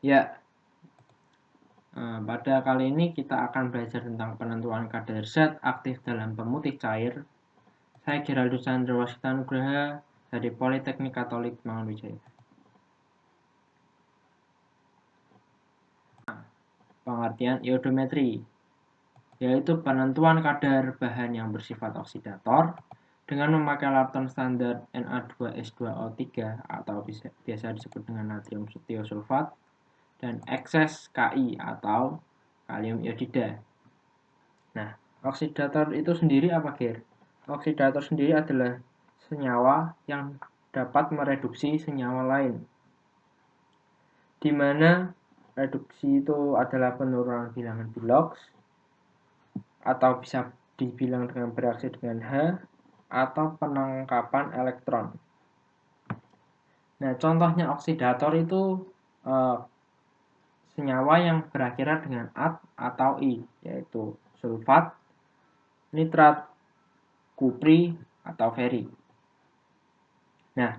Ya, pada kali ini kita akan belajar tentang penentuan kadar zat aktif dalam pemutih cair. Saya Geraldus Chandra Wasita Nugraha dari Politeknik Katolik Mangunwijaya. Pengertian iodometri yaitu penentuan kadar bahan yang bersifat oksidator dengan memakai larton standar Na2S2O3 atau biasa disebut dengan natrium tiosulfat dan ekses Ki atau kalium iodida. Nah, oksidator itu sendiri apa, Ger? Oksidator sendiri adalah senyawa yang dapat mereduksi senyawa lain. Di mana reduksi itu adalah penurunan bilangan Bilox atau bisa dibilang dengan bereaksi dengan H atau penangkapan elektron. Nah, contohnya oksidator itu senyawa yang berakhiran dengan at atau I, yaitu sulfat, nitrat, kupri, atau feri. Nah,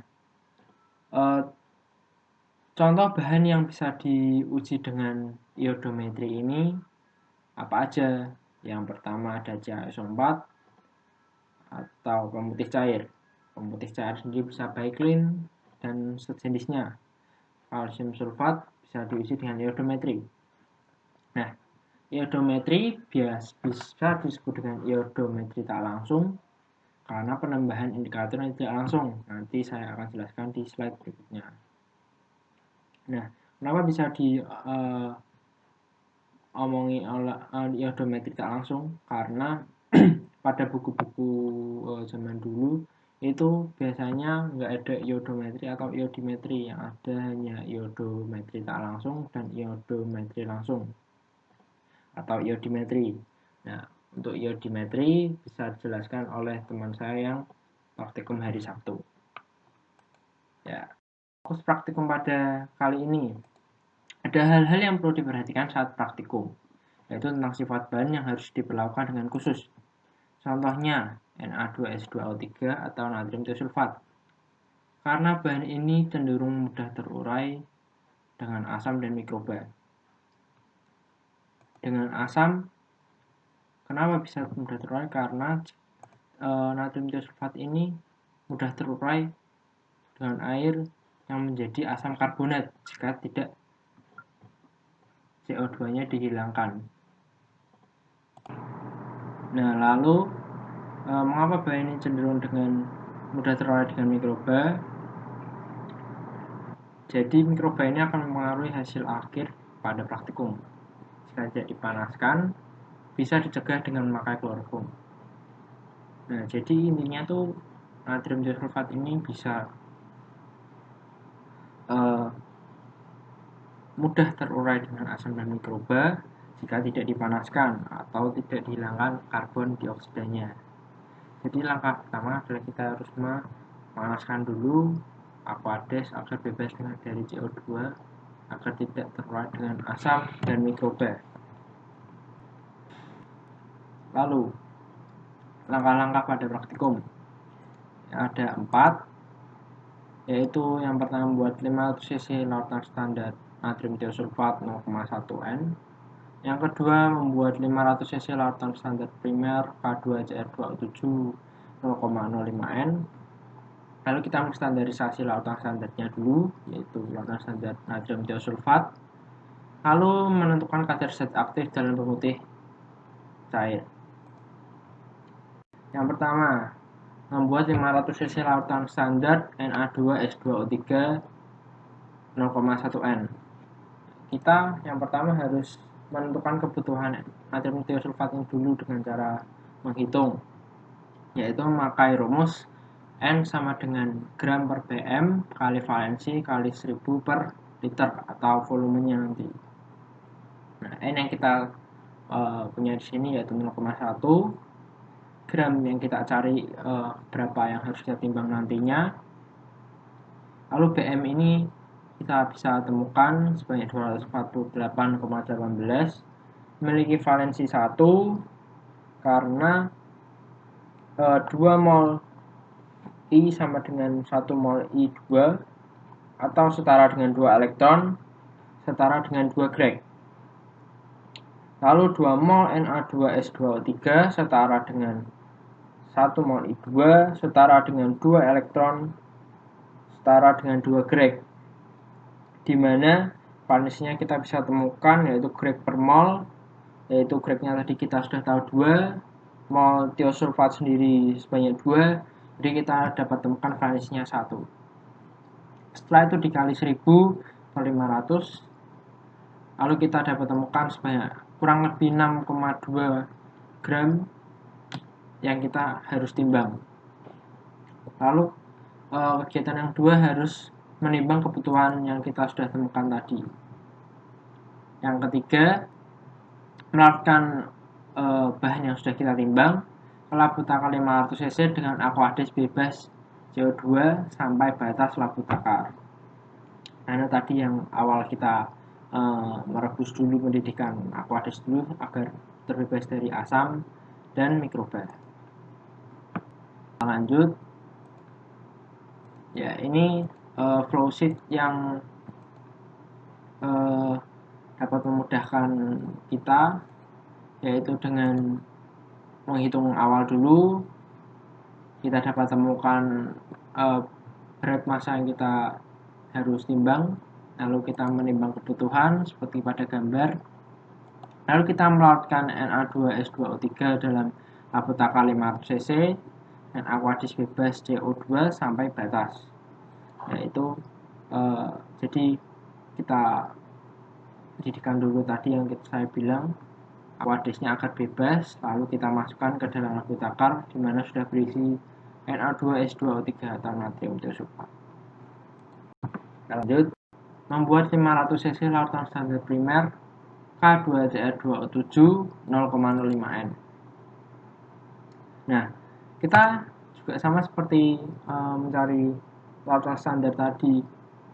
contoh bahan yang bisa diuji dengan iodometri ini apa aja? Yang pertama ada CaSO4 atau pemutih cair. Pemutih cair sendiri bisa Baiklin dan sejenisnya. Kalsium sulfat bisa diuji dengan iodometri. Nah, iodometri bisa disebut dengan iodometri tak langsung karena penambahan indikator yang tidak langsung. Nanti saya akan jelaskan di slide berikutnya. Nah, kenapa bisa omongi iodometri tak langsung? Karena pada buku-buku zaman dulu itu biasanya nggak ada iodometri atau iodimetri, yang ada hanya iodometri tak langsung dan iodometri langsung atau iodimetri. Nah, untuk iodimetri bisa dijelaskan oleh teman saya yang praktikum hari Sabtu. Ya, fokus praktikum pada kali ini. Ada hal-hal yang perlu diperhatikan saat praktikum, yaitu tentang sifat bahan yang harus diperlakukan dengan khusus. Contohnya, Na2S2O3 atau natrium tiosulfat. Karena bahan ini cenderung mudah terurai dengan asam dan mikroba. Dengan asam, kenapa bisa mudah terurai? Karena natrium tiosulfat ini mudah terurai dengan air yang menjadi asam karbonat jika tidak CO2-nya dihilangkan. Nah, lalu mengapa bahan ini cenderung dengan mudah terurai dengan mikroba? Jadi mikroba ini akan mempengaruhi hasil akhir pada praktikum. Jika tidak dipanaskan, bisa dicegah dengan memakai kloroform. Nah, jadi intinya tuh natrium tiosulfat ini bisa mudah terurai dengan asam dan mikroba jika tidak dipanaskan atau tidak dihilangkan karbon dioksidanya. Jadi langkah pertama adalah kita harus memanaskan dulu aqueous agar bebas dari CO2 agar tidak terurai dengan asam dan mikroba. Lalu langkah-langkah pada praktikum ada 4, yaitu yang pertama membuat 500 cc lautan standar natrium tiosulfat 0,1 N. Yang kedua membuat 500 cc lautan standar primer K2CR2O7 0,05 N. Lalu kita menstandarisasi lautan standarnya dulu, yaitu lautan standar natrium tiosulfat. Lalu menentukan kadar zat aktif dalam pemutih cair. Yang pertama, membuat 500 cc lautan standar Na2S2O3 0,1 N. Kita yang pertama harus menentukan kebutuhan natrium tiosulfat ini dulu dengan cara menghitung, yaitu memakai rumus N sama dengan gram per PM kali valensi kali 1000 per liter atau volumenya nanti. Nah, N yang kita punya di sini yaitu 0,1, gram yang kita cari berapa yang harus kita timbang nantinya. Lalu BM ini kita bisa temukan sebanyak 248,18, memiliki valensi 1 karena 2 mol I sama dengan 1 mol I2 atau setara dengan 2 elektron, setara dengan 2 grek. Lalu 2 mol Na2S2O3 setara dengan 1 mol I2 setara dengan 2 elektron setara dengan 2 grek. Di mana valensinya kita bisa temukan yaitu grek per mol, yaitu greknya tadi kita sudah tahu 2, mol tiosulfat sendiri sebanyak 2, jadi kita dapat temukan valensinya 1. Setelah itu dikali 1000 per 500, lalu kita dapat temukan sebanyak kurang lebih 6,2 gram yang kita harus timbang. Lalu kegiatan yang kedua harus menimbang kebutuhan yang kita sudah temukan tadi. Yang ketiga, melakukan bahan yang sudah kita timbang ke labu takar 500 cc dengan aqueous bebas CO2 sampai batas labu takar. Nah, tadi yang awal kita merebus dulu, mendidihkan aqueous dulu agar terbebas dari asam dan mikroba. Lanjut, ya ini flowsheet yang dapat memudahkan kita, yaitu dengan menghitung awal dulu kita dapat temukan berat massa yang kita harus timbang, lalu kita menimbang kebutuhan seperti pada gambar, lalu kita melautkan Na2S2O3 dalam labu takar 500 cc dan aqueous bebas CO2 sampai batas, yaitu jadi kita dididihkan dulu tadi yang saya bilang aqueousnya agar bebas, lalu kita masukkan ke dalam labu takar di mana sudah berisi Na2S2O3 atau natrium tiosulfat. Lanjut, membuat 500 cc larutan standar primer K2Cr2O7 0,05 N. Nah, kita juga sama seperti mencari larutan standar tadi,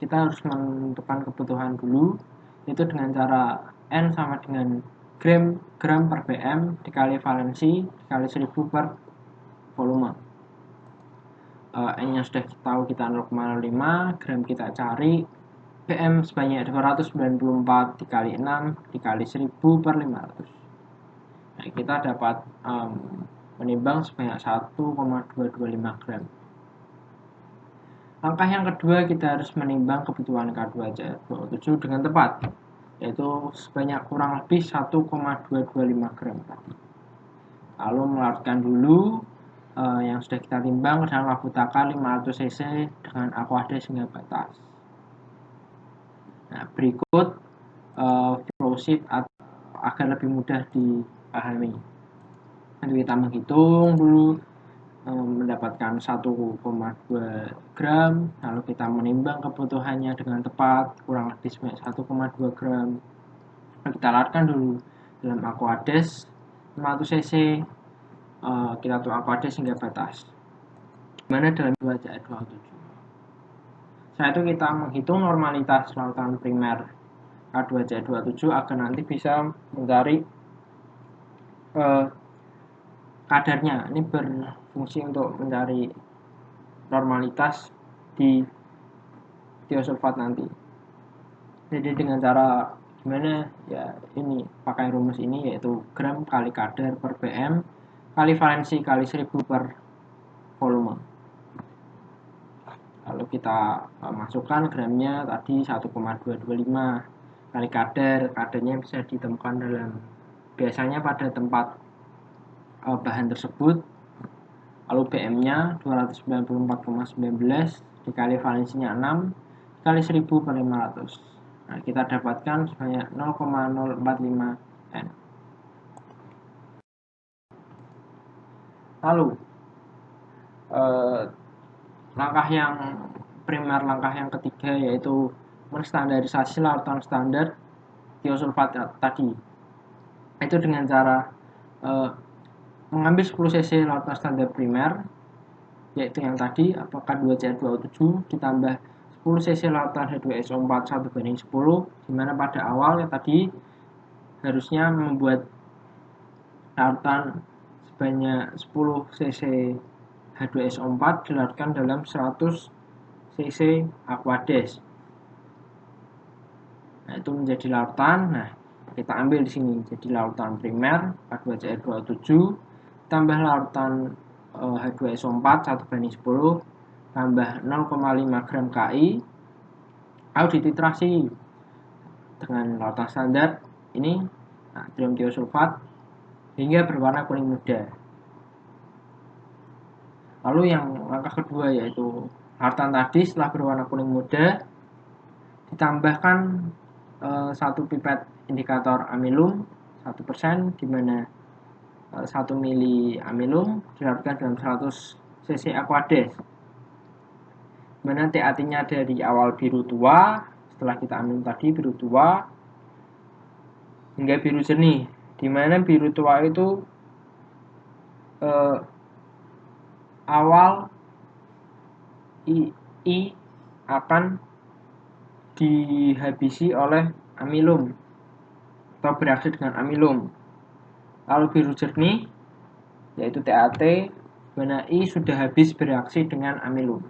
kita harus menentukan kebutuhan dulu, itu dengan cara N sama dengan gram per BM dikali valensi dikali 1000 per volume. N nya sudah tahu kita 0,05, gram kita cari, BM sebanyak 294 dikali 6 dikali 1000 per 500. Nah, kita dapat menimbang sebanyak 1,225 gram. Langkah yang kedua, kita harus menimbang kebutuhan K2Cr2O7 dengan tepat, yaitu sebanyak kurang lebih 1,225 gram tadi. Lalu melarutkan dulu yang sudah kita timbang ke dalam labu takar 500 cc dengan aqueous hingga batas. Nah, berikut flowsheet agar lebih mudah dipahami. Nanti kita menghitung dulu, mendapatkan 1,2 gram, lalu kita menimbang kebutuhannya dengan tepat kurang lebih 1,2 gram. Lalu kita larutkan dulu dalam aqueous 500 cc, kita tuang aqueous hingga batas, dimana dalam K2Cr2O7. Setelah itu kita menghitung normalitas larutan primer K2Cr2O7 agar nanti bisa mencari kadarnya. Ini berfungsi untuk mencari normalitas di tiosulfat nanti. Jadi dengan cara gimana ya, ini pakai rumus ini, yaitu gram kali kadar per BM kali valensi kali 1000 per volume. Lalu kita masukkan gramnya tadi 1,225 kali kadarnya bisa ditemukan biasanya pada tempat bahan tersebut. Lalu BM-nya 294,19 dikali valensinya 6 kali 1000 per 500. Nah, kita dapatkan sebanyak 0,045 N. Lalu langkah yang primer, langkah yang ketiga, yaitu menstandarisasi larutan standar tiosulfat tadi. Itu dengan cara mengambil 10 cc larutan standar primer, yaitu yang tadi apakah K2Cr2O7 ditambah 10 cc lautan H2SO4 1:10, dimana pada awal ya tadi harusnya membuat lautan sebanyak 10 cc H2SO4 dilarutkan dalam 100 cc aqueous. Nah, itu menjadi larutan. Nah, kita ambil di sini jadi larutan primer H2Cl2O7 tambah larutan H2SO4 1:10 tambah 0,5 gram Ki, lalu dititrasi dengan larutan standar ini natrium tiosulfat hingga berwarna kuning muda. Lalu yang langkah kedua yaitu larutan tadi setelah berwarna kuning muda ditambahkan 1 pipet indikator amilum 1%, di mana 1 mili amilum dilarutkan dalam 100 cc aquades, mana TAT-nya dari awal biru tua, setelah kita ambil tadi biru tua hingga biru jernih, di mana biru tua itu awal I akan dihabisi oleh amilum atau bereaksi dengan amilum. Lalu biru jernih yaitu TAT, mana I sudah habis bereaksi dengan amilum.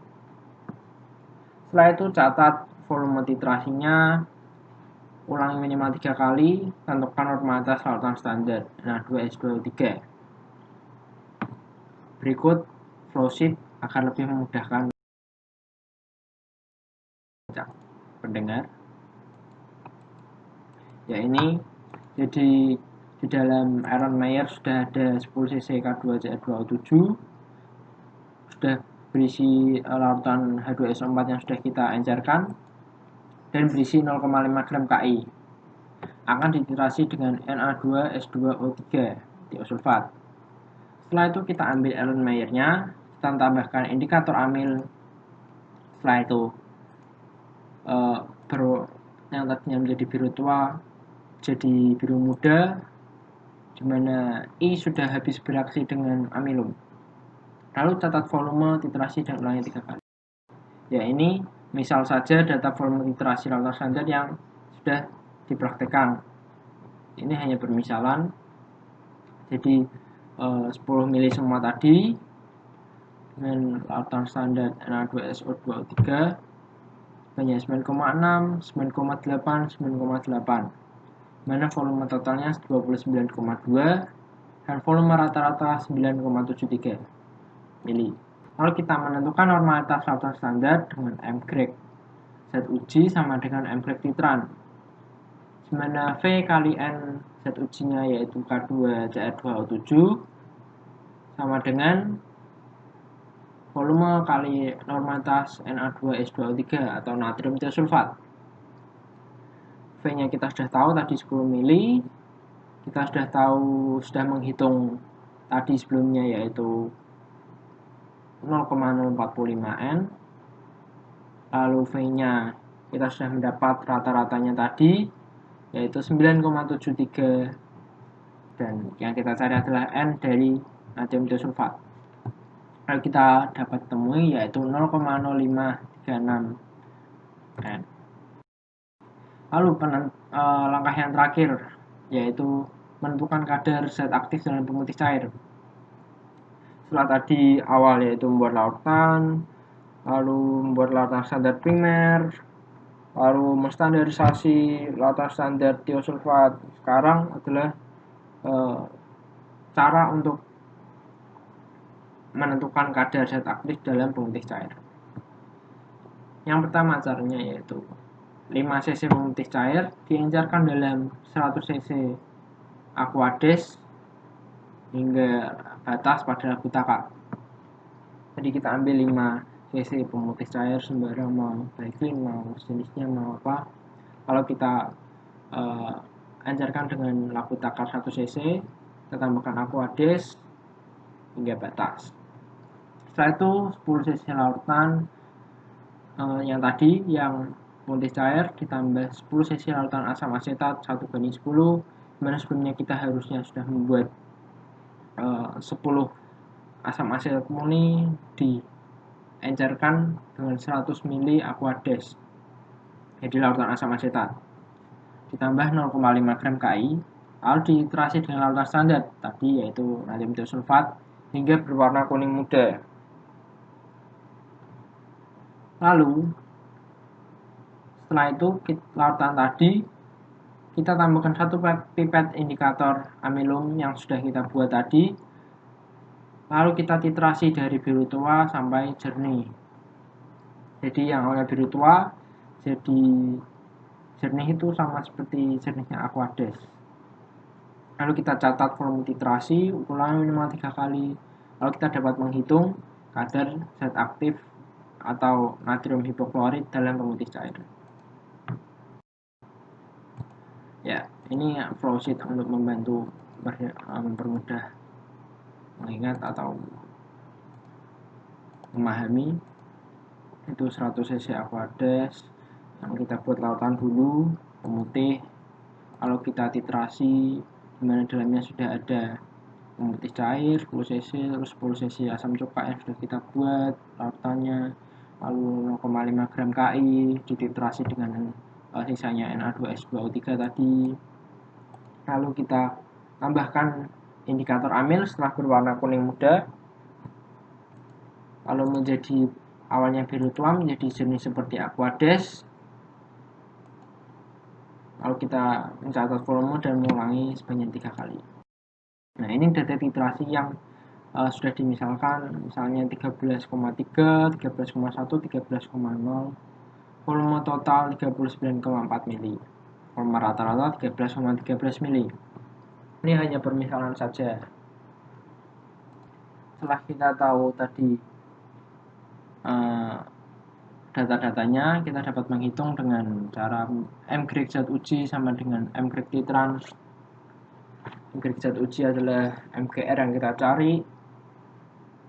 Setelah itu catat volume titrasinya, ulangi minimal 3 kali, tentukan normalitas larutan standar Na2S2O3. Berikut flowsheet akan lebih memudahkan pendengar. Ya, ini jadi di dalam Iron Mayer sudah ada 10 cc K2Cl2O7, sudah berisi larutan H2SO4 yang sudah kita encerkan dan berisi 0,5 gram Ki. Akan dititrasi dengan Na2S2O3 tiosulfat. Setelah itu kita ambil Iron Mayer-nya, kita tambahkan indikator amil. Setelah itu yang tadinya menjadi biru tua jadi biru muda, di mana I sudah habis bereaksi dengan amilum. Lalu catat volume titrasi dan ulangi 3 kali. Ya, ini misal saja data volume titrasi larutan standar yang sudah dipraktekkan. Ini hanya permisalan. Jadi 10 mili semua tadi dengan larutan standar Na2SO2O3 hanya 9,6, 9,8, 9,8, mana volume totalnya 29,2 dan volume rata-rata 9,73 mili. Lalu kita menentukan normalitas larutan standar dengan M-grade. Z uji sama dengan M-grade titran, di mana V kali N Z ujinya yaitu K2Cl2O7 sama dengan volume kali normalitas Na2S2O3 atau natrium tiosulfat. V-nya kita sudah tahu tadi 10 mili. Kita sudah menghitung tadi sebelumnya yaitu 0,045 N. Lalu V-nya kita sudah mendapat rata-ratanya tadi yaitu 9,73, dan yang kita cari adalah N dari natrium tiosulfat. Lalu kita dapat temui yaitu 0,0536 N. Lalu langkah yang terakhir yaitu menentukan kadar zat aktif dalam pemutih cair. Setelah tadi awal yaitu membuat larutan, lalu membuat larutan standar primer, lalu menstandarisasi larutan standar tiosulfat, sekarang adalah cara untuk menentukan kadar zat aktif dalam pemutih cair. Yang pertama caranya yaitu 5 cc pemutih cair diencerkan dalam 100 cc aquades hingga batas pada lagu takar. Jadi kita ambil 5 cc pemutih cair sembarang, mau Vaseline, mau jenisnya mau apa. Kalau kita encerkan dengan lagu takar 1 cc, kita tambahkan aquades hingga batas. Setelah itu 10 cc larutan yang tadi yang pemutih cair ditambah 10 cc larutan asam asetat 1:10, dimana sebelumnya kita harusnya sudah membuat 10 asam asetat murni diencerkan dengan 100 mili aquades, jadi larutan asam asetat, ditambah 0,5 gram Ki, lalu dititrasi dengan larutan standar tadi yaitu natrium tiosulfat hingga berwarna kuning muda. Lalu Setelah itu larutan tadi kita tambahkan 1 pipet indikator amilum yang sudah kita buat tadi. Lalu kita titrasi dari biru tua sampai jernih. Jadi yang awalnya biru tua jadi jernih itu sama seperti jernihnya Aquades. Lalu kita catat volume titrasi, ulangi minimal 3 kali. Lalu kita dapat menghitung kadar zat aktif atau natrium hipoklorit dalam pemutih cair. Ya, ini flowsheet untuk membantu mempermudah mengingat atau memahami. Itu 100 cc Aquades yang kita buat larutan dulu, pemutih. Kalau kita titrasi, dimana dalamnya sudah ada pemutih cair 10 cc, terus 10 cc asam cuka yang sudah kita buat larutannya, lalu 0,5 gram KI dititrasi dengan sisanya Na2S2O3 tadi. Lalu kita tambahkan indikator amil setelah berwarna kuning muda, lalu menjadi awalnya biru tua menjadi jernih seperti Aquades. Lalu kita mencatat volume dan mengulangi sebanyak 3 kali. Nah, ini data titrasi yang sudah dimisalkan, misalnya 13,3, 13,1, 13,0, volume total 39,4 mili, volume rata-rata 13,13 mili. Ini hanya permisalan saja. Setelah kita tahu tadi data-datanya, kita dapat menghitung dengan cara M-grade zat uji sama dengan M-grade titrans. M-grade zat uji adalah MGR yang kita cari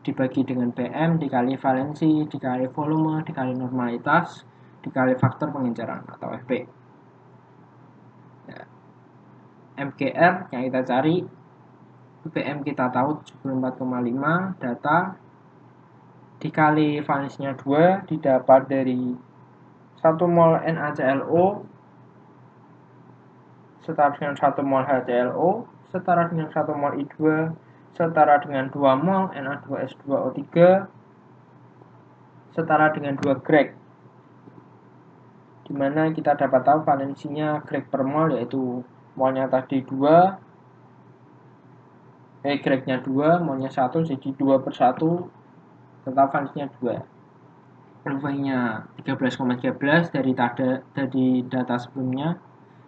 dibagi dengan PM dikali valensi dikali volume dikali normalitas dikali faktor pengenceran atau FP. Ya. MGR yang kita cari, PM kita tahu 74,5, data dikali valensinya 2 didapat dari 1 mol NaClO setara dengan 1 mol HClO setara dengan 1 mol I2 setara dengan 2 mol Na2S2O3 setara dengan 2 grek, dimana kita dapat tahu valensinya grek per mol yaitu molnya tadi 2, greknya 2, molnya 1, jadi 2 per 1, tetap valensinya 2. Volume-nya 13,13 dari data sebelumnya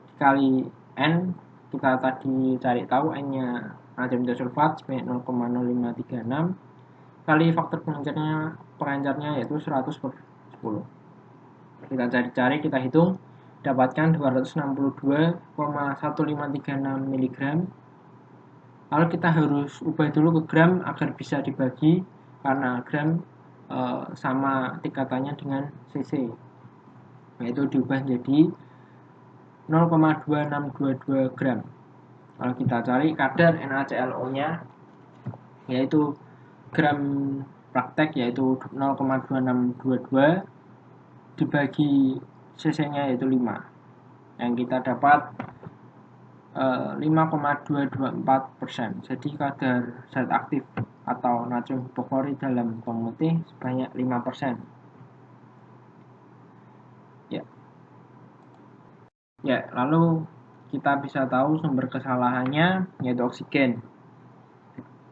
dikali N, kita tadi cari tahu N-nya natrium disulfat sebanyak 0,0536 kali faktor pengencernya yaitu 100 per 10. Kita cari-cari, kita hitung, dapatkan 262,1536 mg. Lalu kita harus ubah dulu ke gram agar bisa dibagi, karena gram sama tingkatannya dengan cc, yaitu diubah menjadi 0,2622 gram. Kalau kita cari kadar NaClO-nya, yaitu gram praktek yaitu 0,2622 dibagi cc-nya yaitu 5, yang kita dapat 5,224%. Jadi kadar zat aktif atau natrium hipoklorit dalam pemutih sebanyak 5%. Ya, lalu kita bisa tahu sumber kesalahannya yaitu oksigen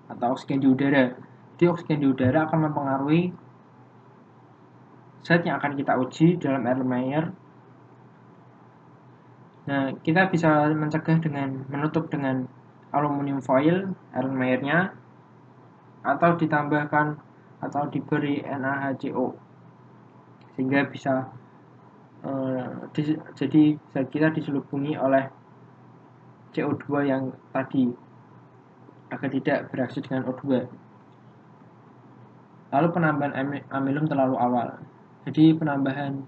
atau oksigen di udara. Jadi oksigen di udara akan mempengaruhi zat yang akan kita uji dalam Erlenmeyer. Nah, kita bisa mencegah dengan menutup dengan aluminium foil Erlenmeyer-nya, atau ditambahkan atau diberi NaHCO sehingga bisa jadi zat kita diselubungi oleh CO2 yang tadi agar tidak bereaksi dengan O2. Lalu penambahan amilum terlalu awal. Jadi penambahan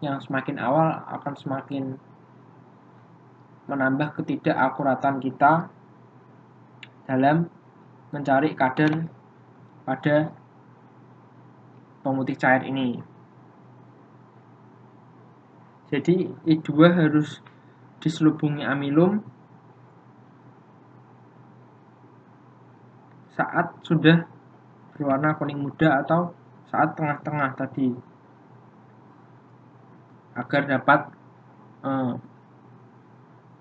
yang semakin awal akan semakin menambah ketidakakuratan kita dalam mencari kadar pada pemutih cair ini. Jadi I2 harus diselubungi amilum saat sudah berwarna kuning muda atau saat tengah-tengah tadi. agar dapat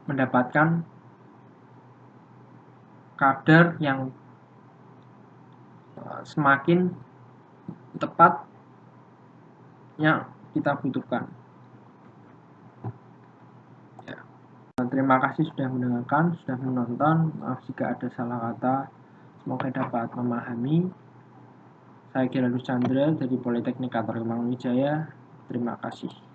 mendapatkan kadar yang semakin tepat yang kita butuhkan. Ya. Terima kasih sudah mendengarkan, sudah menonton. Maaf jika ada salah kata. Semoga dapat memahami. Saya Geraldus Chandra dari Politeknik Katolik Mangunwijaya. Terima kasih.